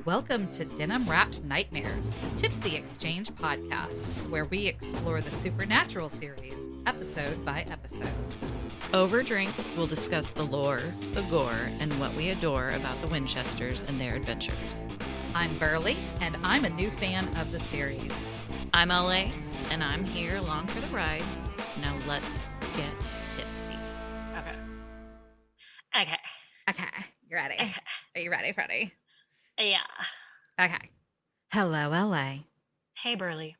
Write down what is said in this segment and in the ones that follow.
Welcome to Denim-wrapped Nightmares, a tipsy exchange podcast where we explore the supernatural series, episode by episode. Over drinks, we'll discuss the lore, the gore, and what we adore about the Winchesters and their adventures. I'm Burley, and I'm a new fan of the series. I'm LA, and I'm here along for the ride. Now let's get tipsy. Okay. Okay, you ready? Okay. Are you ready, Freddie? Yeah. Okay. Hello, LA. Hey, Burley.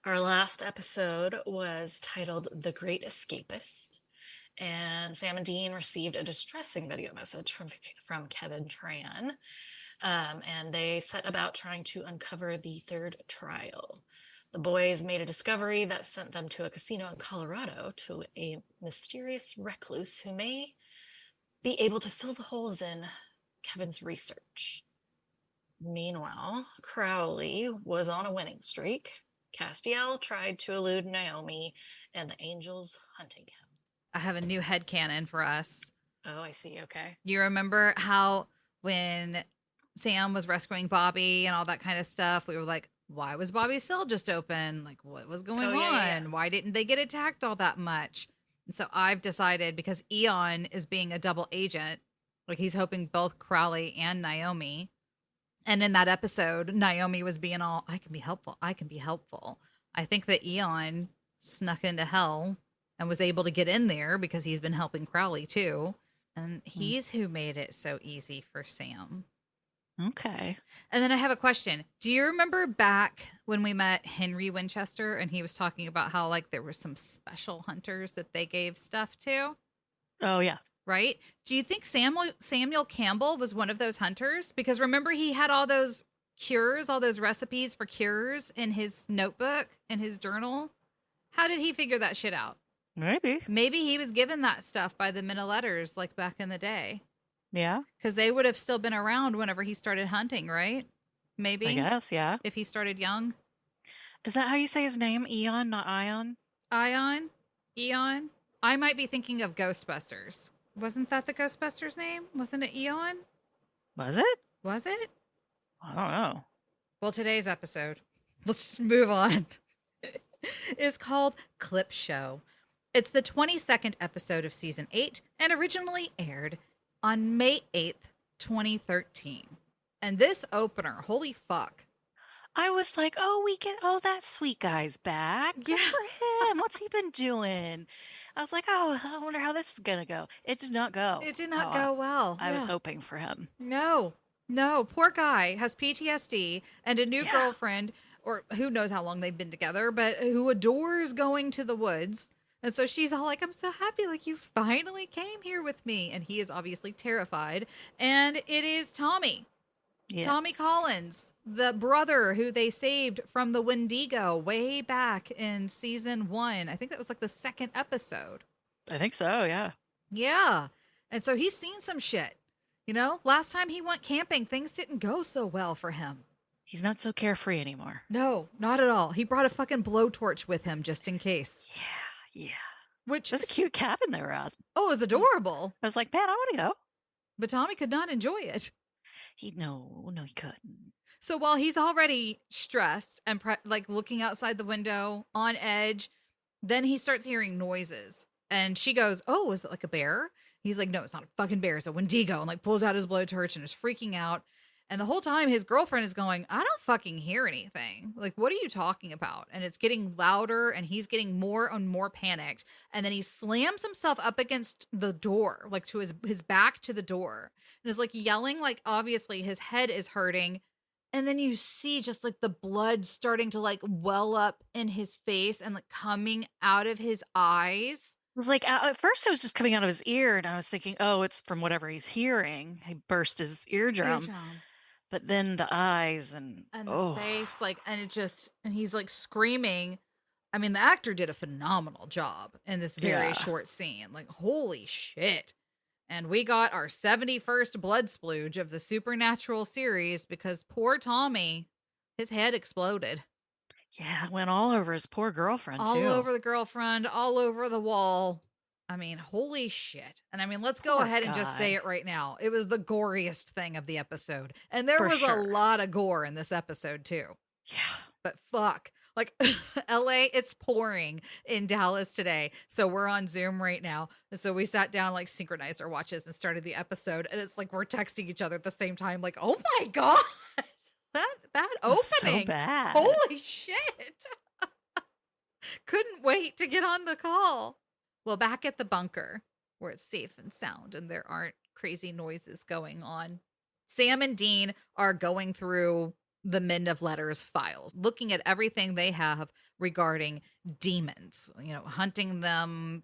Our last episode was titled The Great Escapist, and Sam and Dean received a distressing video message from Kevin Tran, and they set about trying to uncover the third trial. The boys made a discovery that sent them to a casino in Colorado to a mysterious recluse who may be able to fill the holes in Kevin's research. Meanwhile, Crowley was on a winning streak. Castiel tried to elude Naomi, and the angels hunting him. I have a new headcanon for us. Oh, I see. Okay. You remember how when Sam was rescuing Bobby and all that kind of stuff, we were like, why was Bobby's cell just open? Like, what was going on? Yeah. Why didn't they get attacked all that much? And so I've decided, because Eon is being a double agent, like he's hoping both Crowley and Naomi. And in that episode, Naomi was being all, I can be helpful. I can be helpful. I think that Eon snuck into hell and was able to get in there because he's been helping Crowley too. And he's who made it so easy for Sam. Okay. And then I have a question. Do you remember back when we met Henry Winchester and he was talking about how like there were some special hunters that they gave stuff to? Oh, yeah. Right? Do you think Samuel Campbell was one of those hunters? Because remember he had all those cures, all those recipes for cures in his notebook, in his journal. How did he figure that shit out? Maybe he was given that stuff by the men of letters like back in the day. Yeah. Because they would have still been around whenever he started hunting, right? Maybe. I guess, yeah. If he started young. Is that how you say his name? Eon, not Ion? Ion? Eon? I might be thinking of Ghostbusters. Wasn't that the Ghostbusters name? Wasn't it Eon? Was it? Was it? I don't know. Well, today's episode, let's just move on, is called Clip Show. It's the 22nd episode of season 8 and originally aired on May 8th, 2013. And this opener, holy fuck. I was like, oh, we get all that sweet guy's back. Good for him. What's he been doing? I was like, oh, I wonder how this is going to go. It did not go. It did not go well. I was hoping for him. No, poor guy has PTSD and a new girlfriend, or who knows how long they've been together, but who adores going to the woods. And so she's all like, I'm so happy, like you finally came here with me. And he is obviously terrified. And it is Tommy. Yes. Tommy Collins, the brother who they saved from the Wendigo way back in season 1. I think that was like the second episode. I think so, yeah. Yeah. And so he's seen some shit. You know, last time he went camping, things didn't go so well for him. He's not so carefree anymore. No, not at all. He brought a fucking blowtorch with him just in case. Yeah. Which was a cute cabin they were at. Oh, it was adorable. I was like, man, I want to go. But Tommy could not enjoy it. No, he couldn't. So while he's already stressed and like looking outside the window on edge, then he starts hearing noises. And she goes, oh, is it like a bear? He's like, no, it's not a fucking bear. It's a Wendigo. And like pulls out his blowtorch and is freaking out. And the whole time his girlfriend is going, I don't fucking hear anything. Like, what are you talking about? And it's getting louder and he's getting more and more panicked. And then he slams himself up against the door, like to his back to the door. And is like yelling, like obviously his head is hurting. And then you see just like the blood starting to like well up in his face and like coming out of his eyes. It was like, at first it was just coming out of his ear. And I was thinking, oh, it's from whatever he's hearing. He burst his eardrum. But then the eyes and the face, like, and he's like screaming. I mean, the actor did a phenomenal job in this very short scene. Like, holy shit. And we got our 71st blood splooge of the supernatural series because poor Tommy, his head exploded. Yeah, it went all over his poor girlfriend, all over the girlfriend, all over the wall. I mean, holy shit. And I mean, let's go Poor ahead and just say guy. it right now. It was the goriest thing of the episode. And there For was a sure. lot of gore in this episode, too. Yeah. But fuck. Like LA, it's pouring in Dallas today. So we're on Zoom right now. And so we sat down, like synchronized our watches and started the episode. And it's like we're texting each other at the same time, like, oh my God. That opening. So bad. Holy shit. Couldn't wait to get on the call. Well, back at the bunker where it's safe and sound and there aren't crazy noises going on, Sam and Dean are going through the Mend of Letters files, looking at everything they have regarding demons, hunting them,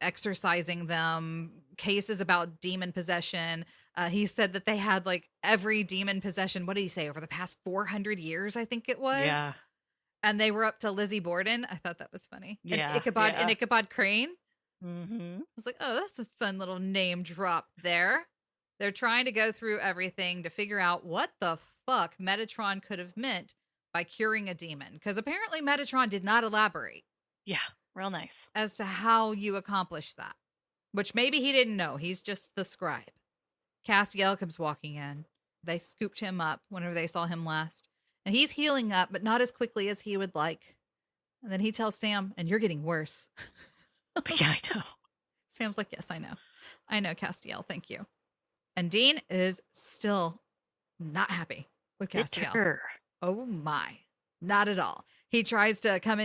exorcising them, cases about demon possession. He said that they had like every demon possession. What did he say? Over the past 400 years, I think it was. Yeah. And they were up to Lizzie Borden. I thought that was funny. Yeah, And Ichabod Crane. Mm-hmm. I was like, oh, that's a fun little name drop there. They're trying to go through everything to figure out what the fuck Metatron could have meant by curing a demon. Because apparently Metatron did not elaborate. Yeah, real nice. As to how you accomplish that. Which maybe he didn't know. He's just the scribe. Castiel comes walking in. They scooped him up whenever they saw him last. And he's healing up, but not as quickly as he would like. And then he tells Sam, and you're getting worse. Yeah, I know. Sam's like, yes, I know. I know, Castiel. Thank you. And Dean is still not happy with Castiel. Bitter. Oh my. Not at all. He tries to come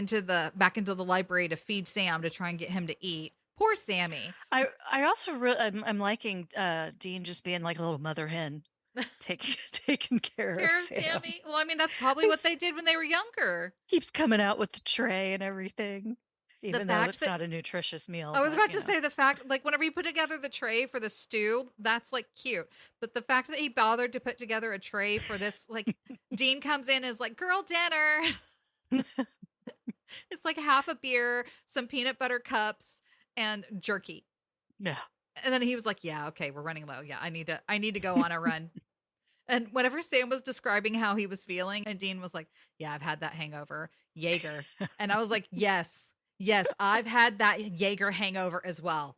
back into the library to feed Sam to try and get him to eat. Poor Sammy. I also I'm liking Dean just being like a little mother hen. Taking care of Sammy. Well, I mean, that's probably what they did when they were younger. Keeps coming out with the tray and everything, even though it's that- not a nutritious meal. I was about to say the fact, like, whenever you put together the tray for the stew, that's like cute. But the fact that he bothered to put together a tray for this, like, Dean comes in and is like, girl dinner. It's like half a beer, some peanut butter cups, and jerky. Yeah. And then he was like, yeah, okay, we're running low. Yeah, I need to go on a run. And whenever Sam was describing how he was feeling, and Dean was like, yeah, I've had that hangover, Jaeger. And I was like, yes, I've had that Jaeger hangover as well.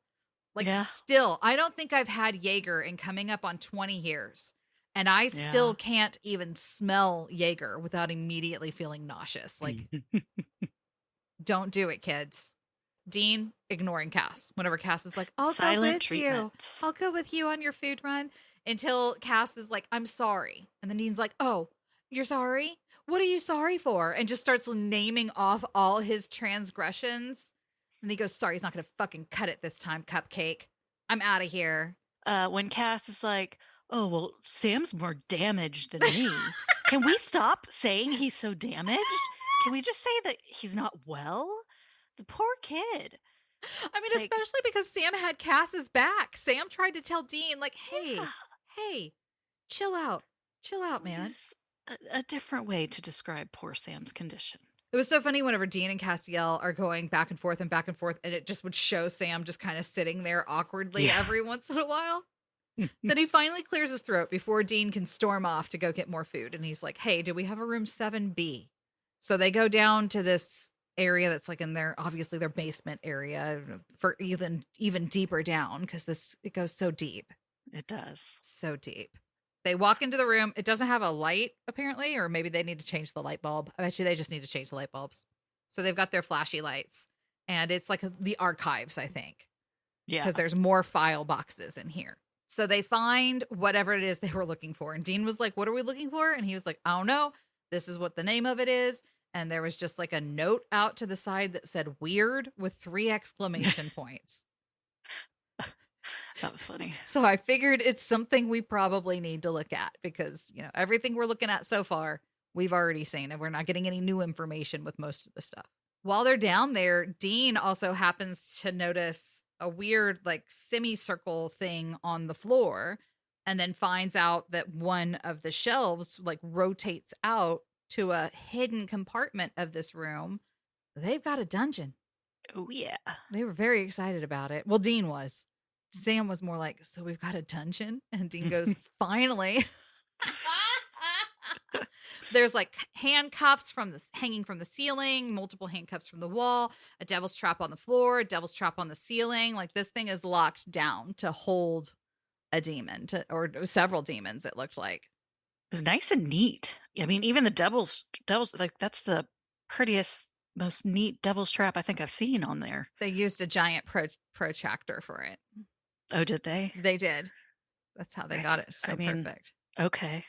Like, still, I don't think I've had Jaeger in coming up on 20 years. And I still can't even smell Jaeger without immediately feeling nauseous. Like, don't do it, kids. Dean ignoring Cass. Whenever Cass is like, I'll go with you. I'll go with you on your food run. Until Cass is like, I'm sorry. And then Dean's like, oh, you're sorry? What are you sorry for? And just starts naming off all his transgressions. And he goes, sorry, he's not going to fucking cut it this time, Cupcake. I'm out of here. When Cass is like, oh, well, Sam's more damaged than me. Can we stop saying he's so damaged? Can we just say that he's not well? The poor kid. I mean, especially because Sam had Cass's back. Sam tried to tell Dean, like, hey, chill out, man. Use a different way to describe poor Sam's condition. It was so funny whenever Dean and Castiel are going back and forth, and it just would show Sam just kind of sitting there awkwardly every once in a while. Then he finally clears his throat before Dean can storm off to go get more food. And he's like, hey, do we have a room 7B? So they go down to this area that's like in obviously their basement area for even deeper down because it goes so deep. It does. So deep. They walk into the room. It doesn't have a light, apparently, or maybe they need to change the light bulb. I bet you they just need to change the light bulbs. So they've got their flashy lights. And it's like the archives, I think. Yeah. Because there's more file boxes in here. So they find whatever it is they were looking for. And Dean was like, what are we looking for? And he was like, I don't know. This is what the name of it is. And there was just like a note out to the side that said weird with 3 exclamation points. That was funny. So I figured it's something we probably need to look at because, everything we're looking at so far, we've already seen, and we're not getting any new information with most of the stuff. While they're down there, Dean also happens to notice a weird, like, semicircle thing on the floor, and then finds out that one of the shelves, like, rotates out to a hidden compartment of this room. They've got a dungeon. Oh, yeah. They were very excited about it. Well, Dean was. Sam was more like, so we've got a dungeon? And Dean goes, finally. There's like handcuffs hanging from the ceiling, multiple handcuffs from the wall, a devil's trap on the floor, a devil's trap on the ceiling. Like this thing is locked down to hold a demon or several demons, it looked like. It was nice and neat. I mean, even the devil's like that's the prettiest, most neat devil's trap I think I've seen on there. They used a giant protractor for it. Oh, did they? They did. That's how they got it so perfect. Okay.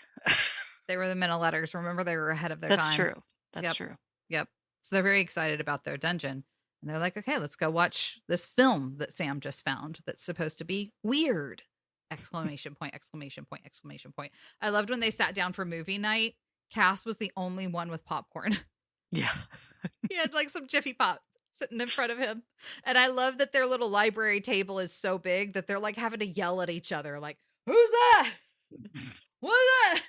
They were the Menoletters. Remember, they were ahead of their time. That's true. That's true. Yep. So they're very excited about their dungeon. And they're like, okay, let's go watch this film that Sam just found that's supposed to be weird. Exclamation point, exclamation point, exclamation point. I loved when they sat down for movie night. Cass was the only one with popcorn. Yeah. He had like some Jiffy Pop sitting in front of him. And I love that their little library table is so big that they're like having to yell at each other, like, who's that? What's that?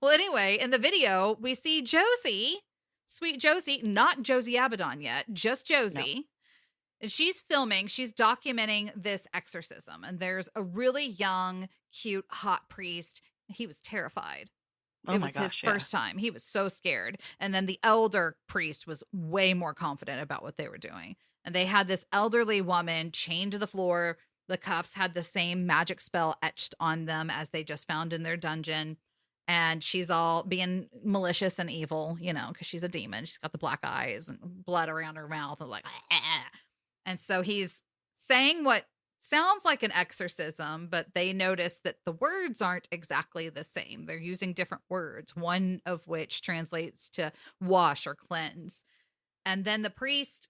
Well, anyway, in the video, we see Josie, sweet Josie, not Josie Abaddon yet, just Josie. No. And she's filming, she's documenting this exorcism. And there's a really young, cute, hot priest. He was terrified. It was his first time. He was so scared. And then the elder priest was way more confident about what they were doing. And they had this elderly woman chained to the floor. The cuffs had the same magic spell etched on them as they just found in their dungeon. And she's all being malicious and evil, you know, because she's a demon. She's got the black eyes and blood around her mouth and like, ah. And so he's saying what sounds like an exorcism, but they notice that the words aren't exactly the same. They're using different words, one of which translates to wash or cleanse. And then the priest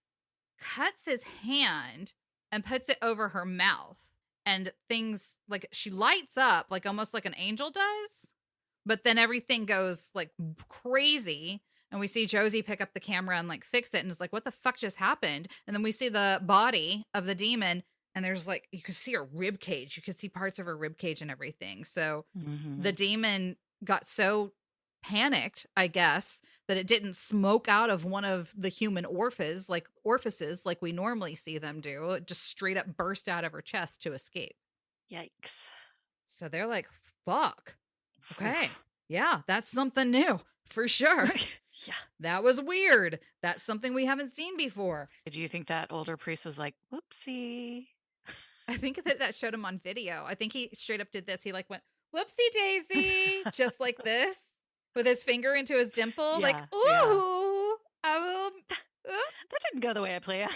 cuts his hand and puts it over her mouth. And things like she lights up like almost like an angel does. But then everything goes like crazy. And we see Josie pick up the camera and like fix it. And it's like, what the fuck just happened? And then we see the body of the demon. And there's like, you can see her rib cage. You can see parts of her rib cage and everything. So the demon got so panicked, I guess, that it didn't smoke out of one of the human orifices like we normally see them do. It just straight up burst out of her chest to escape. Yikes. So they're like, fuck. Okay. Yeah, that's something new for sure. Yeah. That was weird. That's something we haven't seen before. Do you think that older priest was like, whoopsie? I think that showed him on video. I think he straight up did this. He like went, whoopsie daisy, just like this with his finger into his dimple. Like, ooh, I will. That didn't go the way I planned.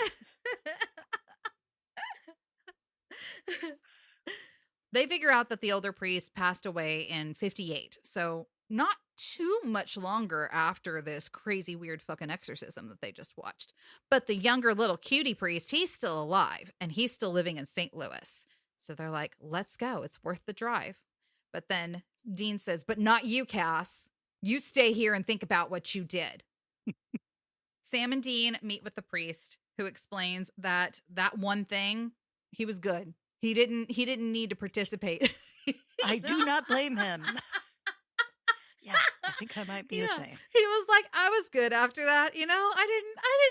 They figure out that the older priest passed away in 58. So not too much longer after this crazy, weird fucking exorcism that they just watched. But the younger little cutie priest, he's still alive and he's still living in St. Louis. So they're like, let's go. It's worth the drive. But then Dean says, but not you, Cass. You stay here and think about what you did. Sam and Dean meet with the priest who explains that one thing, he was good. He didn't need to participate. I do not blame him. Yeah, I think I might be the same. He was like, I was good after that. You know, I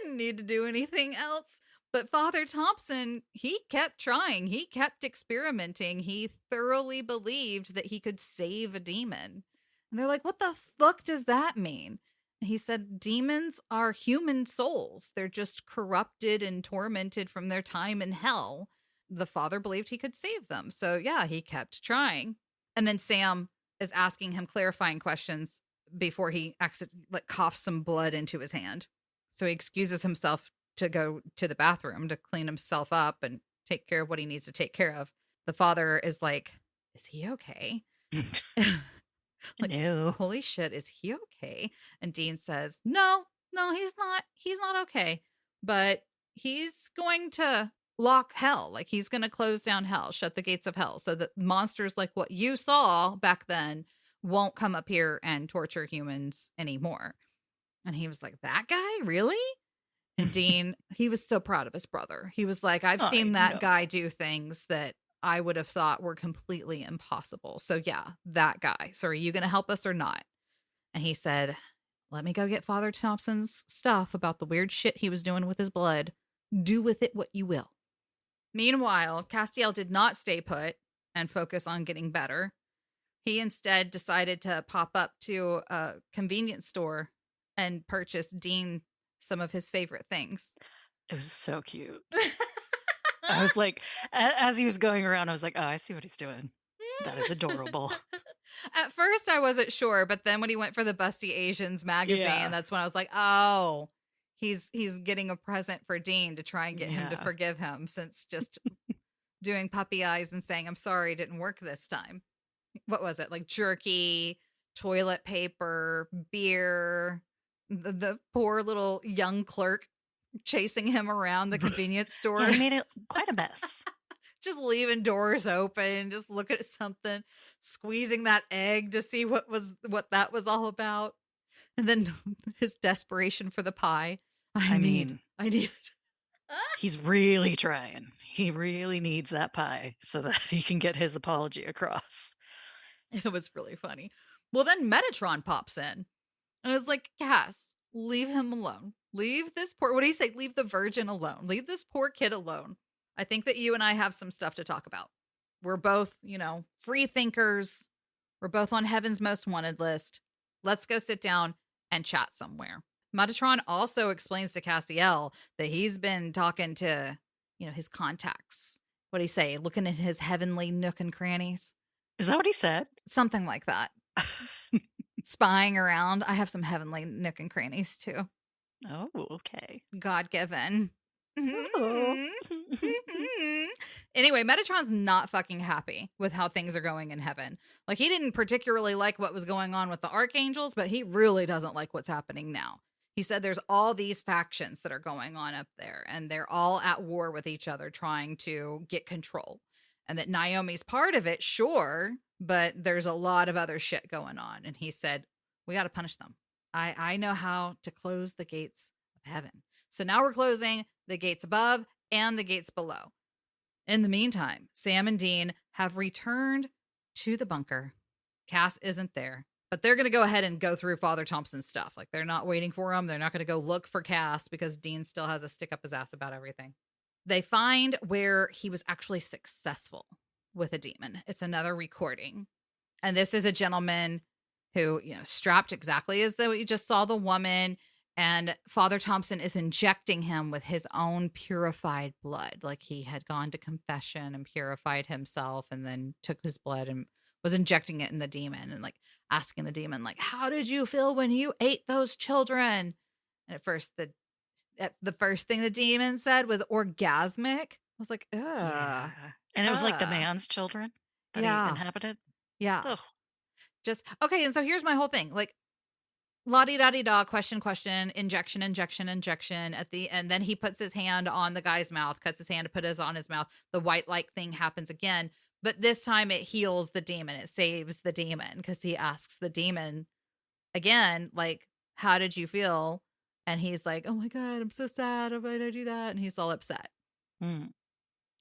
didn't need to do anything else. But Father Thompson, he kept trying. He kept experimenting. He thoroughly believed that he could save a demon. And they're like, what the fuck does that mean? And he said, demons are human souls. They're just corrupted and tormented from their time in hell. The father believed he could save them. So yeah, he kept trying. And then Sam is asking him clarifying questions before he coughs some blood into his hand. So he excuses himself to go to the bathroom to clean himself up and take care of what he needs to take care of. The father is like, is he okay? Like, no. Holy shit, is he okay? And Dean says, no, he's not. He's not okay. But he's going to lock hell. Like, he's going to close down hell, shut the gates of hell so that monsters like what you saw back then won't come up here and torture humans anymore. And he was like, that guy? Really? And Dean, he was so proud of his brother. He was like, I've seen that guy do things that I would have thought were completely impossible. So yeah, that guy. So are you going to help us or not? And he said, let me go get Father Thompson's stuff about the weird shit he was doing with his blood. Do with it what you will. Meanwhile, Castiel did not stay put and focus on getting better. He instead decided to pop up to a convenience store and purchase Dean some of his favorite things. It was so cute. I was like, as he was going around, I was like, oh, I see what he's doing. That is adorable. At first, I wasn't sure, but then when he went for the Busty Asians magazine, that's when I was like, oh, he's getting a present for Dean to try and get him to forgive him, since just doing puppy eyes and saying, I'm sorry, didn't work this time. What was it? Like jerky, toilet paper, beer, the poor little young clerk chasing him around the convenience store. Yeah, he made it quite a mess. Just leaving doors open, just look at something, squeezing that egg to see what that was all about. And then his desperation for the pie. I need it. He's really trying. He really needs that pie so that he can get his apology across. It was really funny. Well, then Metatron pops in. And I was like, Cass, leave him alone. Leave this poor, what do you say? Leave the virgin alone. Leave this poor kid alone. I think that you and I have some stuff to talk about. We're both, free thinkers. We're both on Heaven's Most Wanted list. Let's go sit down and chat somewhere. Metatron also explains to Cassiel that he's been talking to, his contacts. What do you say? Looking at his heavenly nook and crannies. Is that what he said? Something like that. Spying around. I have some heavenly nook and crannies too. Oh, okay. God-given. Oh. Anyway, Metatron's not fucking happy with how things are going in heaven. Like, he didn't particularly like what was going on with the archangels, but he really doesn't like what's happening now. He said there's all these factions that are going on up there, and they're all at war with each other trying to get control. And that Naomi's part of it, sure, but there's a lot of other shit going on. And he said, we got to punish them. I know how to close the gates of heaven. So now we're closing the gates above and the gates below. In the meantime, Sam and Dean have returned to the bunker. Cass isn't there, but they're going to go ahead and go through Father Thompson's stuff. Like, they're not waiting for him. They're not going to go look for Cass because Dean still has a stick up his ass about everything. They find where he was actually successful with a demon. It's another recording. And this is a gentleman who, strapped exactly as though you just saw the woman. And Father Thompson is injecting him with his own purified blood. Like, he had gone to confession and purified himself and then took his blood and was injecting it in the demon and, like, asking the demon, like, how did you feel when you ate those children? And at first, the first thing the demon said was orgasmic. I was like, ugh. Yeah. And it was like the man's children that he inhabited. Yeah. Ugh. Just, okay. And so here's my whole thing. Like, la-di-da-di-da, question, injection at the end. Then he puts his hand on the guy's mouth, cuts his hand to put it on his mouth. The white-like thing happens again. But this time it heals the demon. It saves the demon because he asks the demon again, like, how did you feel? And he's like, oh my God, I'm so sad. Why did I do that? And he's all upset.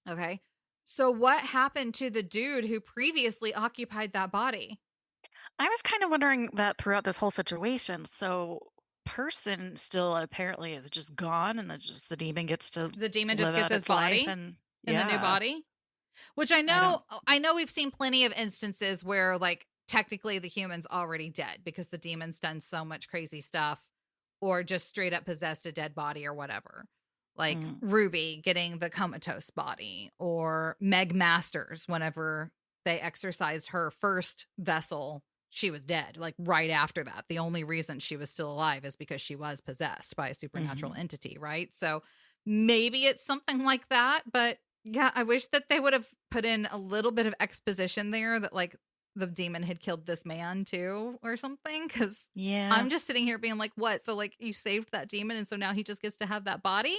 Okay. So what happened to the dude who previously occupied that body? I was kind of wondering that throughout this whole situation. So person still apparently is just gone, and the demon gets to the demon just live gets out his its life body in the new body, which I know we've seen plenty of instances where, like, technically the human's already dead because the demon's done so much crazy stuff or just straight up possessed a dead body or whatever. Like Ruby getting the comatose body, or Meg Masters, whenever they exorcised her first vessel, she was dead. Like, right after that, the only reason she was still alive is because she was possessed by a supernatural entity, right? So maybe it's something like that. But yeah, I wish that they would have put in a little bit of exposition there that, like, the demon had killed this man too or something. Because I'm just sitting here being like, what? So, like, you saved that demon and so now he just gets to have that body?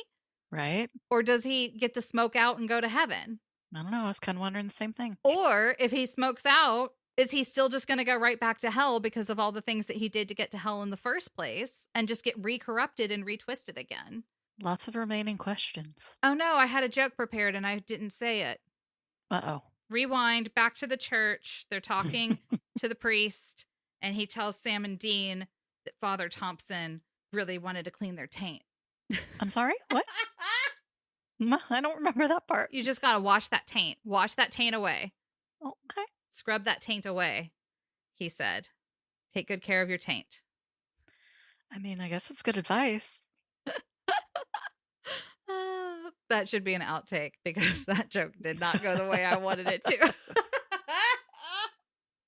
Right. Or does he get to smoke out and go to heaven? I don't know. I was kind of wondering the same thing. Or if he smokes out, is he still just going to go right back to hell because of all the things that he did to get to hell in the first place and just get re-corrupted and retwisted again? Lots of remaining questions. Oh no, I had a joke prepared and I didn't say it. Uh-oh. Rewind back to the church. They're talking to the priest, and he tells Sam and Dean that Father Thompson really wanted to clean their taint. I'm sorry? What? I don't remember that part. You just got to wash that taint. Wash that taint away. Okay. Scrub that taint away. he said. Take good care of your taint. I mean, I guess it's good advice. That should be an outtake because that joke did not go the way I wanted it to.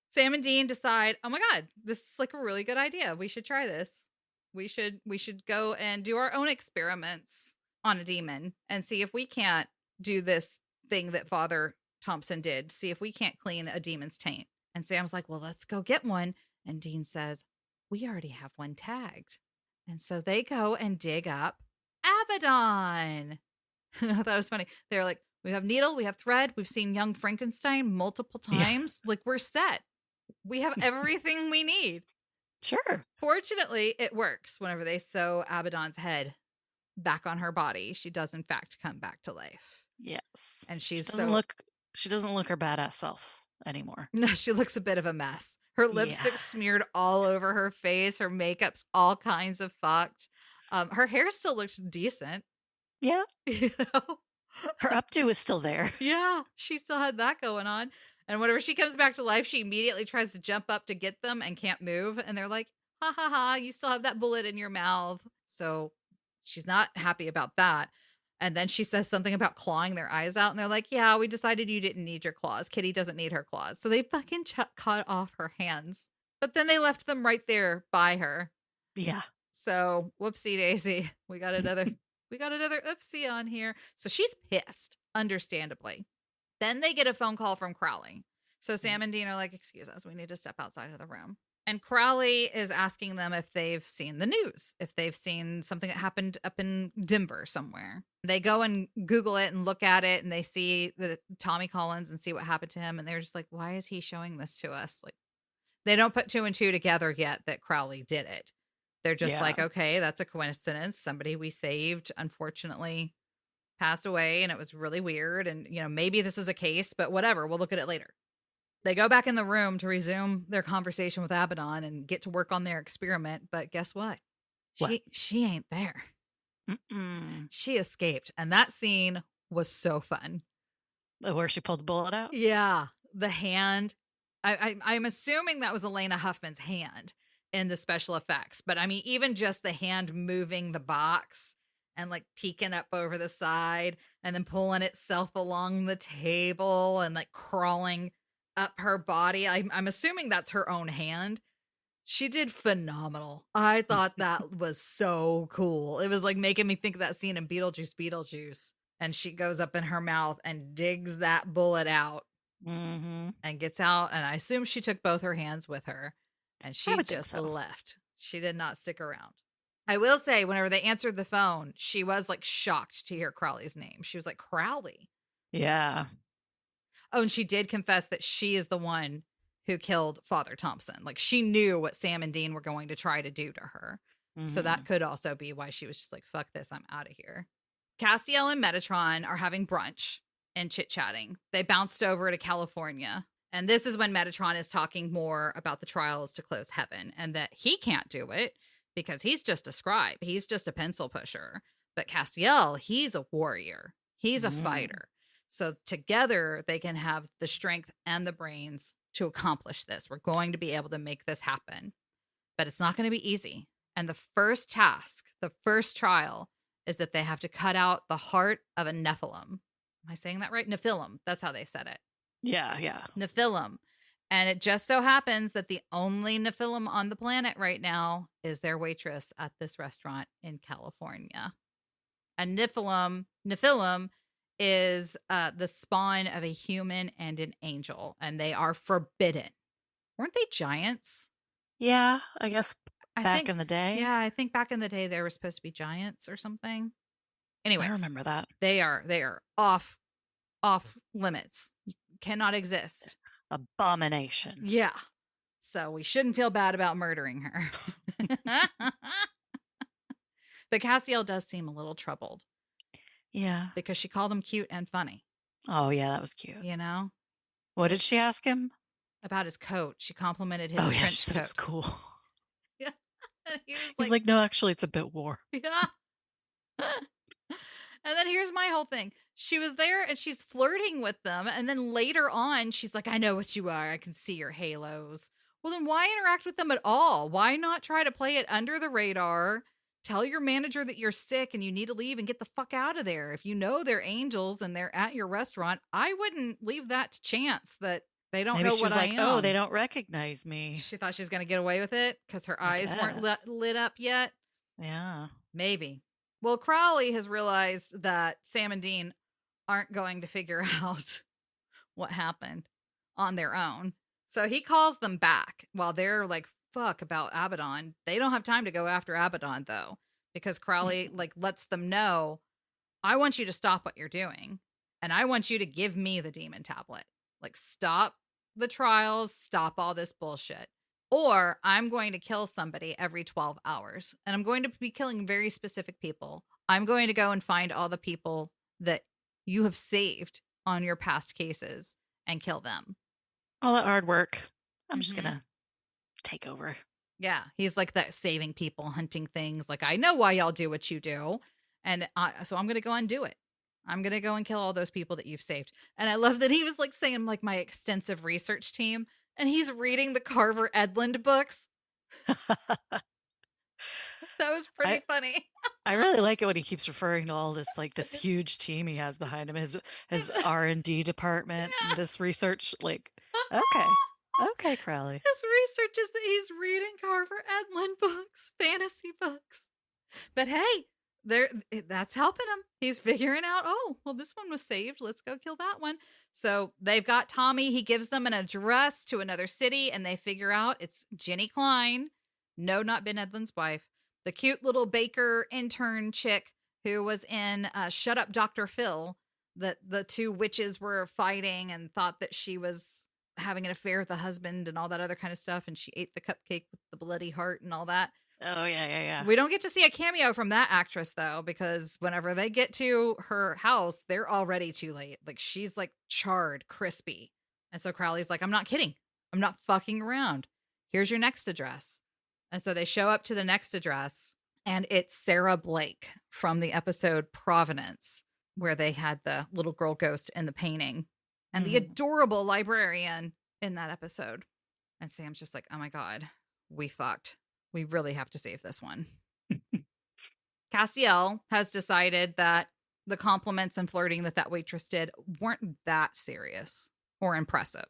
Sam and Dean decide, oh my God, this is like a really good idea. We should try this. We should go and do our own experiments on a demon and see if we can't do this thing that Father Thompson did. See if we can't clean a demon's taint. And Sam's like, well, let's go get one. And Dean says, we already have one tagged. And so they go and dig up Abaddon. I thought it was funny. They're like, we have needle, we have thread, we've seen young Frankenstein multiple times. Like, we're set. We have everything we need. Sure. Fortunately, it works. Whenever they sew Abaddon's head back on her body, she does in fact come back to life. Yes. And she doesn't look her badass self anymore. No, she looks a bit of a mess. Her lipstick's smeared all over her face. Her makeup's all kinds of fucked. Her hair still looks decent. Yeah. You know? Her updo is still there. Yeah, she still had that going on. And whenever she comes back to life, she immediately tries to jump up to get them and can't move. And they're like, ha ha ha, you still have that bullet in your mouth. So she's not happy about that. And then she says something about clawing their eyes out. And they're like, yeah, we decided you didn't need your claws. Kitty doesn't need her claws. So they fucking cut off her hands. But then they left them right there by her. Yeah. So whoopsie daisy. We got another oopsie on here. So she's pissed, understandably. Then they get a phone call from Crowley. So Sam and Dean are like, excuse us, we need to step outside of the room. And Crowley is asking them if they've seen the news, if they've seen something that happened up in Denver somewhere. They go and Google it and look at it, and they see that Tommy Collins and see what happened to him. And they're just like, why is he showing this to us? Like, they don't put two and two together yet that Crowley did it. They're just like, okay, that's a coincidence. Somebody we saved, unfortunately, passed away, and it was really weird. And, you know, maybe this is a case, but whatever. We'll look at it later. They go back in the room to resume their conversation with Abaddon and get to work on their experiment. But guess what? She ain't there. Mm-mm. She escaped. And that scene was so fun. Where she pulled the bullet out? Yeah. The hand. I'm assuming that was Elena Huffman's hand in the special effects. But I mean, even just the hand moving the box and like peeking up over the side and then pulling itself along the table and like crawling up her body. I'm assuming that's her own hand. She did phenomenal. I thought that was so cool. It was like making me think of that scene in Beetlejuice. And she goes up in her mouth and digs that bullet out and gets out. And I assume she took both her hands with her and she just left. She did not stick around. I will say, whenever they answered the phone, she was like shocked to hear Crowley's name. She was like, Crowley. Yeah. Oh, and she did confess that she is the one who killed Father Thompson. Like, she knew what Sam and Dean were going to try to do to her. So that could also be why she was just like, fuck this, I'm out of here. Castiel and Metatron are having brunch and chit-chatting. They bounced over to California. And this is when Metatron is talking more about the trials to close heaven and that he can't do it because he's just a scribe. He's just a pencil pusher. But Castiel, he's a warrior. He's a fighter. So together they can have the strength and the brains to accomplish this. We're going to be able to make this happen. But it's not going to be easy. And the first task, the first trial, is that they have to cut out the heart of a Nephilim. Am I saying that right? Nephilim. That's how they said it. Yeah. Nephilim. And it just so happens that the only Nephilim on the planet right now is their waitress at this restaurant in California. And Nephilim is the spawn of a human and an angel, and they are forbidden. Weren't they giants? Yeah, I guess back in the day. Yeah, I think back in the day they were supposed to be giants or something. Anyway, I remember that. They are off limits. Cannot exist. Abomination. Yeah. So we shouldn't feel bad about murdering her. But Castiel does seem a little troubled. Yeah. Because she called him cute and funny. Oh, yeah, that was cute. You know? What did she ask him? About his coat. She complimented his trench she said coat. It was cool. Yeah. He's like, no, actually, it's a bit war. Yeah. And then here's my whole thing. She was there and she's flirting with them. And then later on, she's like, I know what you are. I can see your halos. Well, then why interact with them at all? Why not try to play it under the radar? Tell your manager that you're sick and you need to leave and get the fuck out of there. If you know they're angels and they're at your restaurant, I wouldn't leave that to chance that they don't Maybe know she what was I like, am. oh, they don't recognize me. She thought she was going to get away with it because her I eyes weren't guess. lit up yet. Yeah. Maybe. Well, Crowley has realized that Sam and Dean aren't going to figure out what happened on their own. So he calls them back while they're like, fuck about Abaddon. They don't have time to go after Abaddon though, because Crowley like lets them know, I want you to stop what you're doing and I want you to give me the demon tablet. Like stop the trials, stop all this bullshit. Or I'm going to kill somebody every 12 hours and I'm going to be killing very specific people. I'm going to go and find all the people that you have saved on your past cases and kill them. All that hard work. I'm just Mhm. going to take over. Yeah, he's like that saving people, hunting things. Like, I know why y'all do what you do. And so I'm going to go and do it. I'm going to go and kill all those people that you've saved. And I love that he was like saying like my extensive research team and he's reading the Carver Edlund books. That was pretty funny. I really like it when he keeps referring to all this like this huge team he has behind him, his R&D department, Yeah. and this research. Like, okay, Crowley. His research is that he's reading Carver Edlund books, fantasy books. But hey, that's helping him. He's figuring out, oh, well, this one was saved. Let's go kill that one. So they've got Tommy. He gives them an address to another city, and they figure out it's Jenny Klein. No, not Ben Edlund's wife. The cute little baker intern chick who was in Shut Up, Dr. Phil, that the two witches were fighting and thought that she was having an affair with the husband and all that other kind of stuff. And she ate the cupcake with the bloody heart and all that. Oh, yeah. We don't get to see a cameo from that actress, though, because whenever they get to her house, they're already too late. Like, she's like charred, crispy. And so Crowley's like, I'm not kidding. I'm not fucking around. Here's your next address. And so they show up to the next address, and it's Sarah Blake from the episode Providence, where they had the little girl ghost in the painting, and the adorable librarian in that episode. And Sam's just like, oh my God, we fucked. We really have to save this one. Castiel has decided that the compliments and flirting that waitress did weren't that serious or impressive,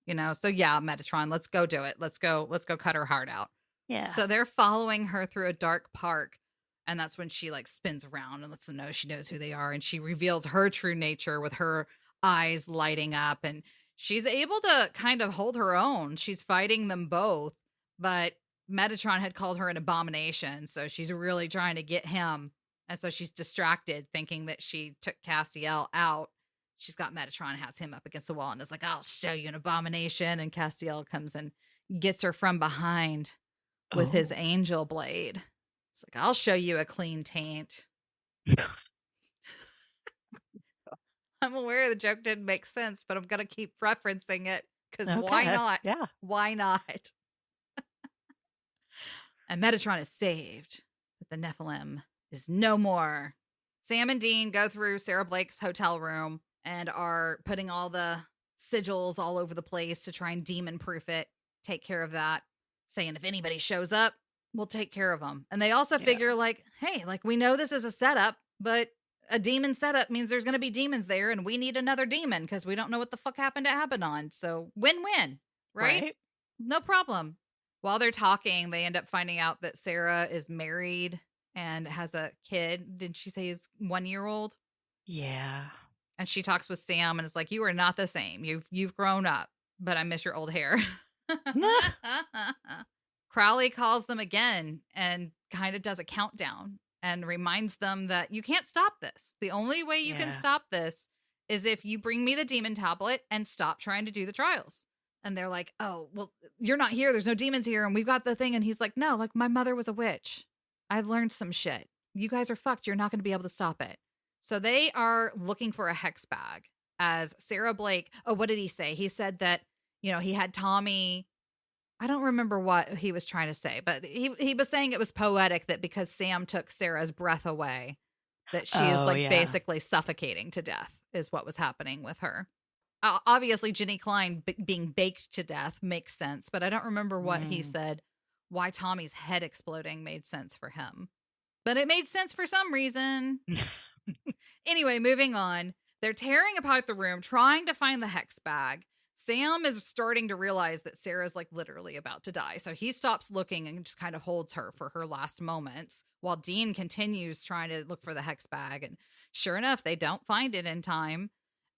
you know? So yeah, Metatron, let's go do it. Let's go cut her heart out. Yeah. So they're following her through a dark park. And that's when she like spins around and lets them know she knows who they are. And she reveals her true nature with her eyes lighting up. And she's able to kind of hold her own. She's fighting them both. But Metatron had called her an abomination. So she's really trying to get him. And so she's distracted thinking that she took Castiel out. She's got Metatron, has him up against the wall and is like, I'll show you an abomination. And Castiel comes and gets her from behind with his angel blade. It's like, I'll show you a clean taint. I'm aware the joke didn't make sense, but I'm going to keep referencing it because why not? Yeah. Why not? And Metatron is saved, but the Nephilim is no more. Sam and Dean go through Sarah Blake's hotel room and are putting all the sigils all over the place to try and demon-proof it, take care of that, saying if anybody shows up, we'll take care of them. And they also figure like, hey, like we know this is a setup, but a demon setup means there's going to be demons there and we need another demon because we don't know what the fuck happened to Abaddon. So win-win, right? No problem. While they're talking, they end up finding out that Sarah is married and has a kid. Did she say he's 1 year old? Yeah. And she talks with Sam and is like, you are not the same. You've grown up, but I miss your old hair. Crowley calls them again and kind of does a countdown and reminds them that you can't stop this. The only way you can stop this is if you bring me the demon tablet and stop trying to do the trials. And they're like, oh, well, you're not here. There's no demons here. And we've got the thing. And he's like, no, like my mother was a witch. I learned some shit. You guys are fucked. You're not going to be able to stop it. So they are looking for a hex bag as Sarah Blake. Oh, what did he say? He said that, you know, he had Tommy. I don't remember what he was trying to say, but he was saying it was poetic that because Sam took Sarah's breath away, that she is like basically suffocating to death is what was happening with her. obviously Ginny Klein being baked to death makes sense, but I don't remember what he Mm. said. Why Tommy's head exploding made sense for him, but it made sense for some reason. Anyway, moving on. They're tearing apart the room, trying to find the hex bag. Sam is starting to realize that Sarah's like literally about to die. So he stops looking and just kind of holds her for her last moments while Dean continues trying to look for the hex bag. And sure enough, they don't find it in time.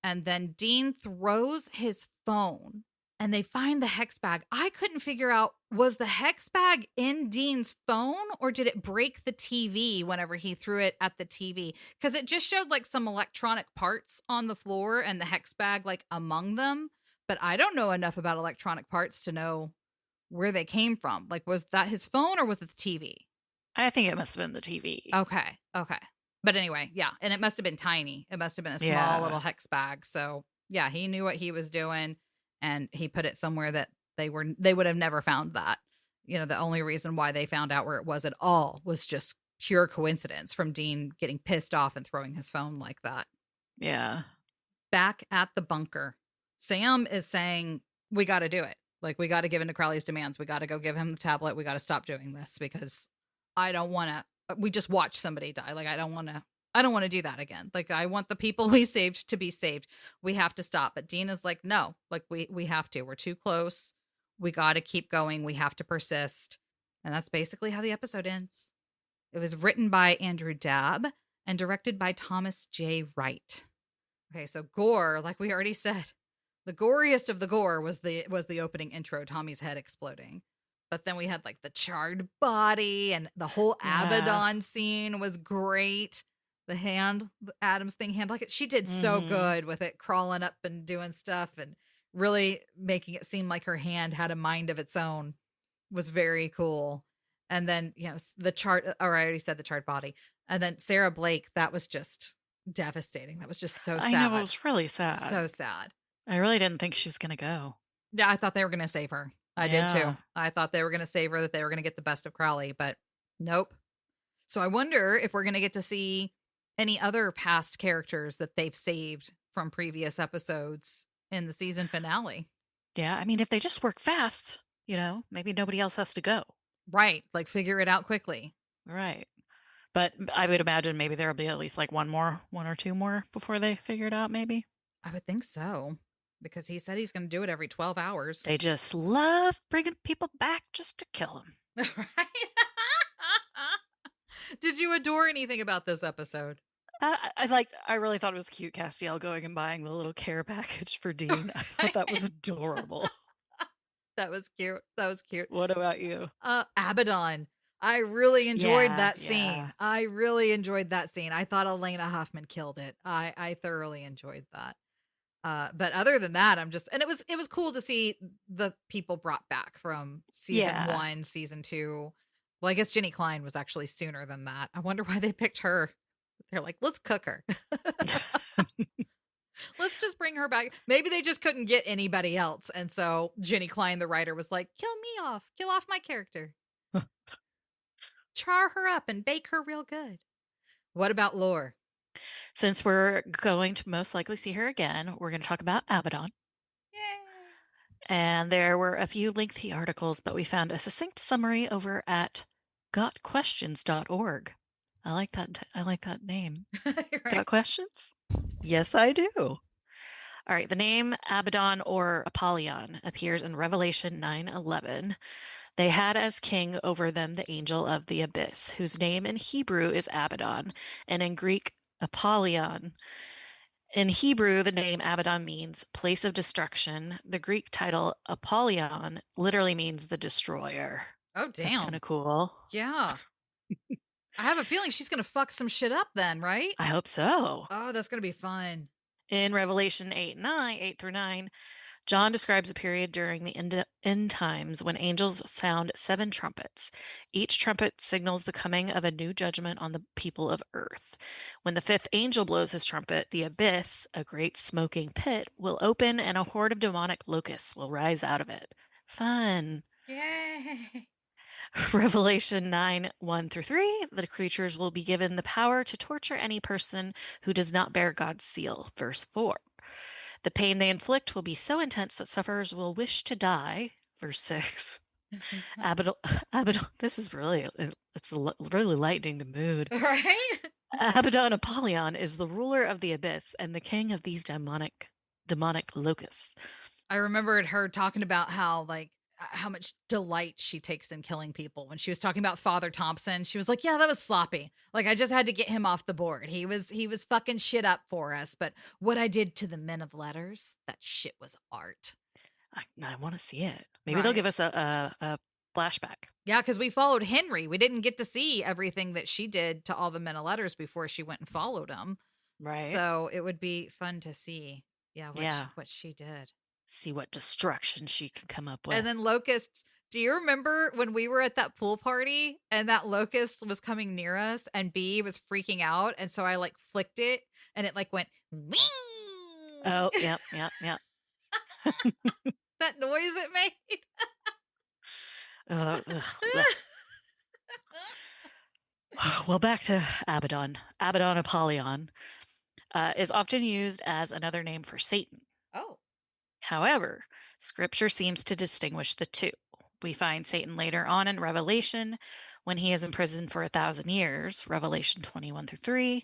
And then Dean throws his phone and they find the hex bag. I couldn't figure out, was the hex bag in Dean's phone or did it break the TV whenever he threw it at the TV? Because it just showed like some electronic parts on the floor and the hex bag like among them. But I don't know enough about electronic parts to know where they came from. Like, was that his phone or was it the TV? I think it must have been the TV. Okay. But anyway, yeah. And it must have been tiny. It must have been a small little hex bag. So yeah, he knew what he was doing and he put it somewhere that they would have never found that. You know, the only reason why they found out where it was at all was just pure coincidence from Dean getting pissed off and throwing his phone like that. Yeah. Back at the bunker, Sam is saying, we got to do it. Like, we got to give in to Crowley's demands. We got to go give him the tablet. We got to stop doing this because I don't want to. We just watched somebody die. Like, I don't want to do that again. Like, I want the people we saved to be saved. We have to stop. But Dean is like, no, like we have to. We're too close. We got to keep going. We have to persist. And that's basically how the episode ends. It was written by Andrew Dabb and directed by Thomas J. Wright. Okay, so gore, like we already said, the goriest of the gore was the opening intro, Tommy's head exploding. But then we had like the charred body and the whole Abaddon scene was great. The hand, the Adam's thing hand, like she did so good with it crawling up and doing stuff and really making it seem like her hand had a mind of its own was very cool. And then, you know, the chart, or I already said the charred body. And then Sarah Blake, that was just devastating. That was just so sad. I know, it was really sad. So sad. I really didn't think she was going to go. Yeah, I thought they were going to save her. I did too. I thought they were going to save her, that they were going to get the best of Crowley, but nope. So I wonder if we're going to get to see any other past characters that they've saved from previous episodes in the season finale. Yeah, I mean, if they just work fast, you know, maybe nobody else has to go. Right, like figure it out quickly. Right. But I would imagine maybe there'll be at least like one or two more before they figure it out, maybe. I would think so, because he said he's going to do it every 12 hours. They just love bringing people back just to kill them. Right? Did you adore anything about this episode? I really thought it was cute, Castiel going and buying the little care package for Dean. I thought that was adorable. That was cute. That was cute. What about you? Abaddon. I really enjoyed that scene. Yeah. I really enjoyed that scene. I thought Elena Huffman killed it. I thoroughly enjoyed that. But other than that, and it was cool to see the people brought back from season 1, season 2. Well, I guess Ginny Klein was actually sooner than that. I wonder why they picked her. They're like, let's cook her. Let's just bring her back. Maybe they just couldn't get anybody else. And so Ginny Klein, the writer, was like, kill me off. Kill off my character. Char her up and bake her real good. What about lore? Since we're going to most likely see her again, we're going to talk about Abaddon. Yay. And there were a few lengthy articles, but we found a succinct summary over at gotquestions.org. I like that name. Right. Got questions? Yes, I do. All right. The name Abaddon or Apollyon appears in Revelation 9:11. They had as king over them the angel of the abyss, whose name in Hebrew is Abaddon, and in Greek, Apollyon. In Hebrew, the name Abaddon means place of destruction. The Greek title Apollyon literally means the destroyer. Oh, damn. That's kind of cool. Yeah. I have a feeling she's going to fuck some shit up then, right? I hope so. Oh, that's going to be fun. In Revelation 8 through 9, John describes a period during the end times when angels sound 7 trumpets. Each trumpet signals the coming of a new judgment on the people of earth. When the 5th angel blows his trumpet, the abyss, a great smoking pit, will open and a horde of demonic locusts will rise out of it. Fun. Yay. Revelation 9:1 through 3, the creatures will be given the power to torture any person who does not bear God's seal. Verse 4. The pain they inflict will be so intense that sufferers will wish to die. Verse 6. Abaddon, this is really, really lightening the mood. Right? Abaddon Apollyon is the ruler of the abyss and the king of these demonic locusts. I remembered her talking about how much delight she takes in killing people. When she was talking about Father Thompson, she was like, yeah, that was sloppy. Like, I just had to get him off the board. He was fucking shit up for us. But what I did to the men of letters, that shit was art. I want to see it. Maybe they'll give us a flashback. Yeah, because we followed Henry. We didn't get to see everything that she did to all the men of letters before she went and followed him. Right. So it would be fun to see, what she did. See what destruction she can come up with. And then locusts. Do you remember when we were at that pool party and that locust was coming near us and B was freaking out? And so I flicked it and it went, wing. Oh, yep. That noise it made. Well, back to Abaddon. Abaddon Apollyon is often used as another name for Satan. Oh. However, Scripture seems to distinguish the two. We find Satan later on in Revelation when he is imprisoned for 1,000 years, Revelation 21-3.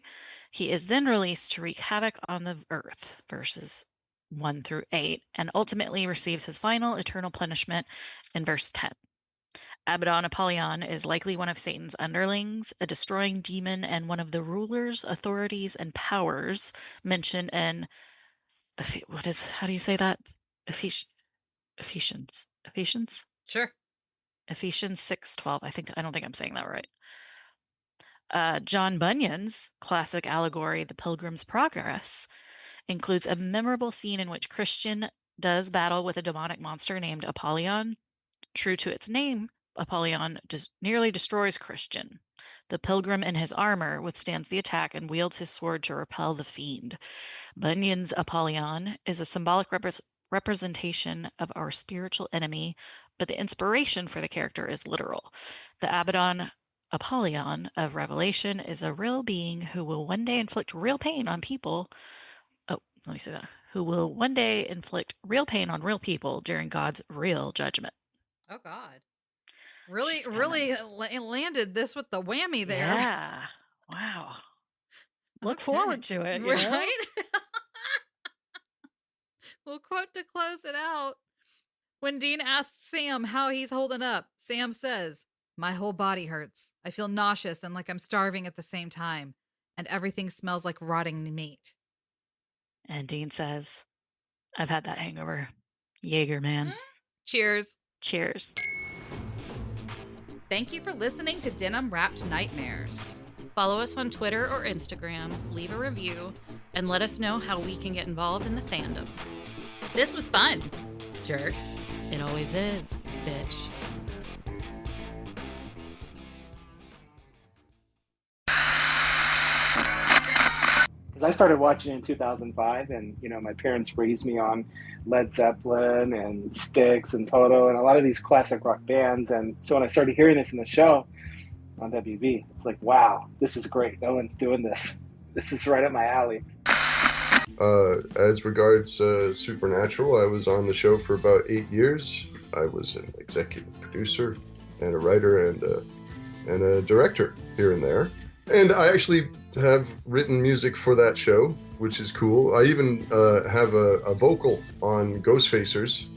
He is then released to wreak havoc on the earth, verses 1-8, and ultimately receives his final eternal punishment in verse 10. Abaddon Apollyon is likely one of Satan's underlings, a destroying demon, and one of the rulers, authorities, and powers mentioned in how do you say that? Ephesians. Sure. Ephesians 6:12. I don't think I'm saying that right. John Bunyan's classic allegory, The Pilgrim's Progress, includes a memorable scene in which Christian does battle with a demonic monster named Apollyon. True to its name, Apollyon nearly destroys Christian. The pilgrim in his armor withstands the attack and wields his sword to repel the fiend. Bunyan's Apollyon is a symbolic representation of our spiritual enemy, but the inspiration for the character is literal. The Abaddon Apollyon of Revelation is a real being who will one day inflict real pain on people. Oh, let me say that. Who will one day inflict real pain on real people during God's real judgment. Oh, God. Really landed this with the whammy there. Yeah. Wow. Look forward to it. Right? We'll quote to close it out. When Dean asks Sam how he's holding up, Sam says, "My whole body hurts. I feel nauseous and like I'm starving at the same time. And everything smells like rotting meat." And Dean says, "I've had that hangover. Jaeger, man." Cheers. Cheers. Thank you for listening to Denim-wrapped Nightmares. Follow us on Twitter or Instagram, leave a review, and let us know how we can get involved in the fandom. This was fun. Jerk. It always is, bitch. I started watching in 2005, and my parents raised me on Led Zeppelin and Styx and Toto and a lot of these classic rock bands. And so when I started hearing this in the show on WB, it's like, wow, this is great. No one's doing this. This is right up my alley. As regards Supernatural, I was on the show for about 8 years. I was an executive producer and a writer and a director here and there. And I actually have written music for that show, which is cool. I even have a vocal on Ghostfacers.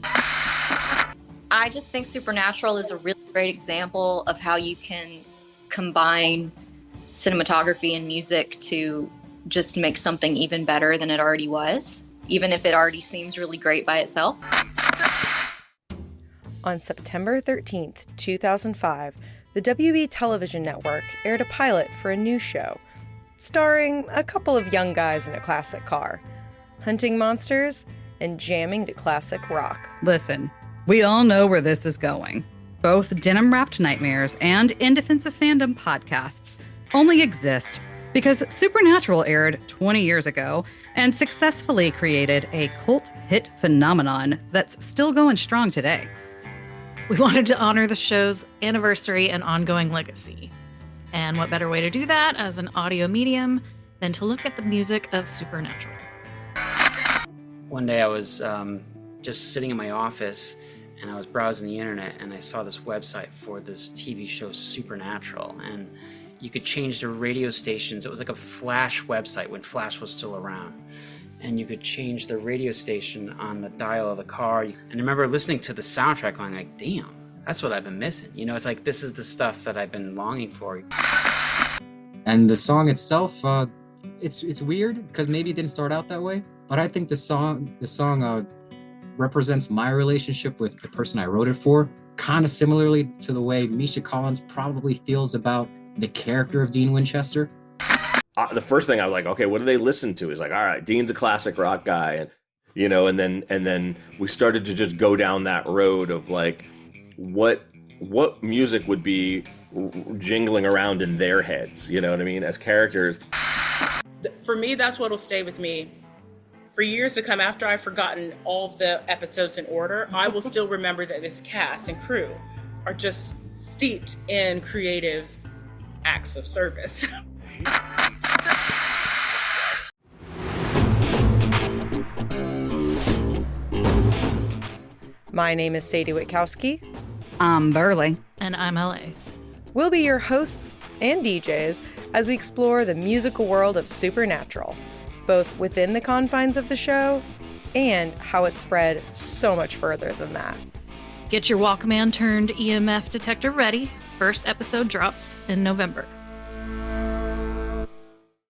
I just think Supernatural is a really great example of how you can combine cinematography and music to just make something even better than it already was, even if it already seems really great by itself. On September 13th, 2005, the WB television network aired a pilot for a new show, starring a couple of young guys in a classic car, hunting monsters and jamming to classic rock. Listen, we all know where this is going. Both Denim-wrapped Nightmares and In Defense of Fandom podcasts only exist because Supernatural aired 20 years ago and successfully created a cult hit phenomenon that's still going strong today. We wanted to honor the show's anniversary and ongoing legacy. And what better way to do that as an audio medium than to look at the music of Supernatural? One day I was just sitting in my office and I was browsing the internet and I saw this website for this TV show Supernatural, and you could change the radio stations. It was like a Flash website when Flash was still around, and you could change the radio station on the dial of the car. And I remember listening to the soundtrack going like, damn, that's what I've been missing. You know, it's like, this is the stuff that I've been longing for. And the song itself, it's weird because maybe it didn't start out that way, but I think the song represents my relationship with the person I wrote it for, kind of similarly to the way Misha Collins probably feels about the character of Dean Winchester. The first thing I was like, okay, what do they listen to? Is like, all right, Dean's a classic rock guy, and you know, and then we started to just go down that road of like, what music would be jingling around in their heads, you know what I mean, as characters. For me, that's what'll stay with me for years to come. After I've forgotten all of the episodes in order, I will still remember that this cast and crew are just steeped in creative acts of service. My name is Sadie Witkowski. I'm Burley. And I'm LA. We'll be your hosts and DJs as we explore the musical world of Supernatural, both within the confines of the show and how it spread so much further than that. Get your Walkman turned EMF detector ready. First episode drops in November.